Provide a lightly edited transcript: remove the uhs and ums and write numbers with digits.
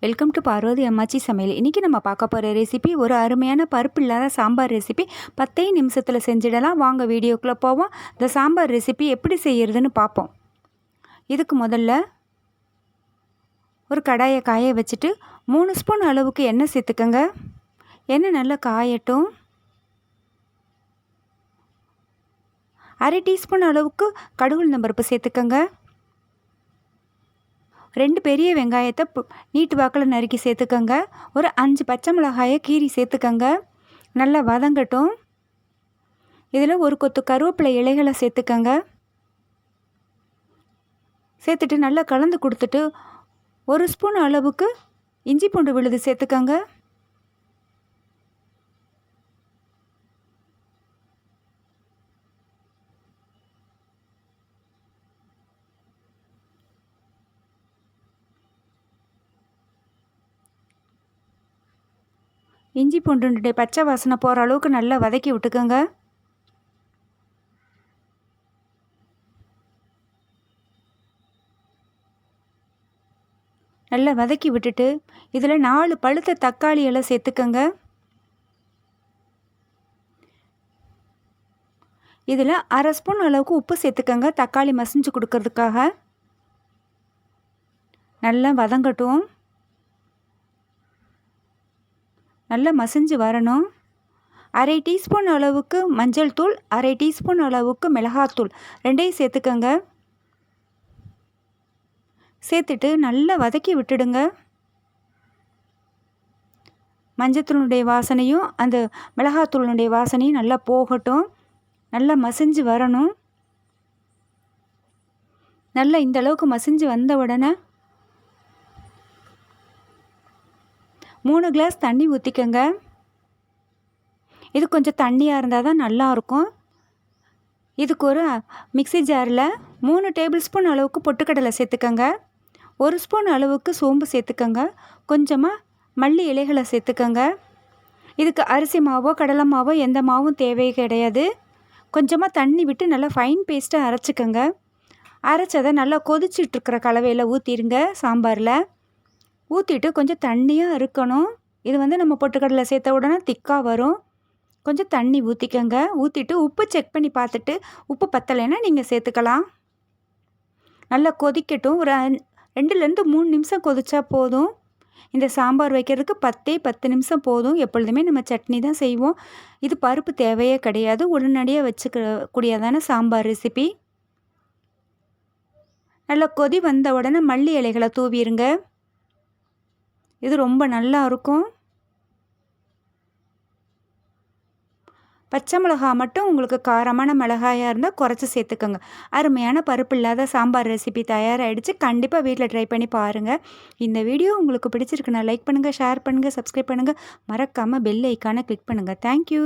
Welcome to Parvati அம்மாச்சி சமையல். இன்றைக்கி நம்ம பார்க்க போகிற ரெசிபி ஒரு அருமையான பருப்பு இல்லாத சாம்பார் ரெசிபி. 10 நிமிஷத்தில் செஞ்சிடலாம். வாங்க வீடியோக்குள்ளே போவோம். இந்த சாம்பார் ரெசிபி எப்படி செய்கிறதுன்னு பார்ப்போம். இதுக்கு முதல்ல ஒரு கடாயை காய வச்சுட்டு 3 ஸ்பூன் அளவுக்கு எண்ணெய் சேர்த்துக்கோங்க. எண்ணெய் நல்லா காயட்டும். 1/2 டீஸ்பூன் அளவுக்கு கடுகு உளுந்தம் பருப்பு சேர்த்துக்கோங்க. 2 பெரிய வெங்காயத்தை நீட்டு வாக்கில் நறுக்கி சேர்த்துக்கோங்க. ஒரு 5 பச்சை மிளகாயை கீரி சேர்த்துக்கோங்க. நல்லா வதங்கட்டும். இதில் ஒரு கொத்து கருவேப்பிலை இலைகளை சேர்த்துக்கோங்க. சேர்த்துட்டு நல்லா கலந்து கொடுத்துட்டு 1 ஸ்பூன் அளவுக்கு இஞ்சி பூண்டு விழுது சேர்த்துக்கோங்க. இஞ்சி பூண்டுடைய பச்சை வாசனை போகிற அளவுக்கு நல்லா வதக்கி விட்டுக்கோங்க. நல்லா வதக்கி விட்டுட்டு இதில் 4 பழுத்த தக்காளி எல்லாம் சேர்த்துக்கோங்க. இதில் 1/2 ஸ்பூன் அளவுக்கு உப்பு சேர்த்துக்கோங்க. தக்காளி மசிஞ்சு கொடுக்கறதுக்காக. நல்லா வதங்கட்டும். நல்லா மசிஞ்சு வரணும். 1/2 டீஸ்பூன் அளவுக்கு மஞ்சள் தூள், 1/2 டீஸ்பூன் அளவுக்கு மிளகாத்தூள் ரெண்டையும் சேர்த்துக்கோங்க. சேர்த்துட்டு நல்லா வதக்கி விட்டுடுங்க. மஞ்சத்தூளுடைய வாசனையும் அந்த மிளகாத்தூளுடைய வாசனையும் நல்லா போகட்டும். நல்லா மசிஞ்சு வரணும். நல்லா இந்த அளவுக்கு மசிஞ்சு வந்த உடனே 3 கிளாஸ் தண்ணி ஊற்றிக்கோங்க. இது கொஞ்சம் தண்ணியாக இருந்தால் தான் நல்லாயிருக்கும். இதுக்கு ஒரு மிக்ஸி ஜாரில் 3 டேபிள் ஸ்பூன் அளவுக்கு பொட்டுக்கடலை சேர்த்துக்கோங்க. 1 ஸ்பூன் அளவுக்கு சோம்பு சேர்த்துக்கோங்க. கொஞ்சமாக மல்லி இலைகளை சேர்த்துக்கோங்க. இதுக்கு அரிசி மாவோ கடலை மாவோ எந்த மாவும் தேவை கிடையாது. கொஞ்சமாக தண்ணி விட்டு நல்லா ஃபைன் பேஸ்ட்டாக அரைச்சிக்கோங்க. அரைச்சதை நல்லா கொதிச்சிட்ருக்கிற கலவையில் ஊற்றிடுங்க. சாம்பாரில் ஊற்றிட்டு கொஞ்சம் தண்ணியாக இருக்கணும். இது நம்ம பொட்டுக்கடலை சேர்த்த உடனே திக்காக வரும். கொஞ்சம் தண்ணி ஊற்றிக்கோங்க. ஊற்றிட்டு உப்பு செக் பண்ணி பார்த்துட்டு உப்பு பத்தலைன்னா நீங்கள் சேர்த்துக்கலாம். நல்லா கொதிக்கட்டும். ஒரு 2லேருந்து 3 நிமிஷம் கொதிச்சா போதும். இந்த சாம்பார் வைக்கிறதுக்கு 10 நிமிஷம் போதும். எப்பொழுதுமே நம்ம சட்னி தான் செய்வோம். இது பருப்பு தேவையே கிடையாது. உடனடியாக வச்சுக்கக்கூடியதான சாம்பார் ரெசிபி. நல்லா கொதி வந்த உடனே மல்லி இலைகளை தூவிடுங்க. இது ரொம்ப நல்லா இருக்கும். பச்சை மிளகா மட்டும் உங்களுக்கு காரமான மிளகாயாக இருந்தால் குறைச்சி சேர்த்துக்கோங்க. அருமையான பருப்பு இல்லாத சாம்பார் ரெசிபி தயாராகிடுச்சு. கண்டிப்பாக வீட்டில் ட்ரை பண்ணி பாருங்கள். இந்த வீடியோ உங்களுக்கு பிடிச்சிருக்குன்னா லைக் பண்ணுங்கள், ஷேர் பண்ணுங்கள், சப்ஸ்கிரைப் பண்ணுங்கள். மறக்காமல் பெல் ஐக்கானை கிளிக் பண்ணுங்கள். தேங்க்யூ.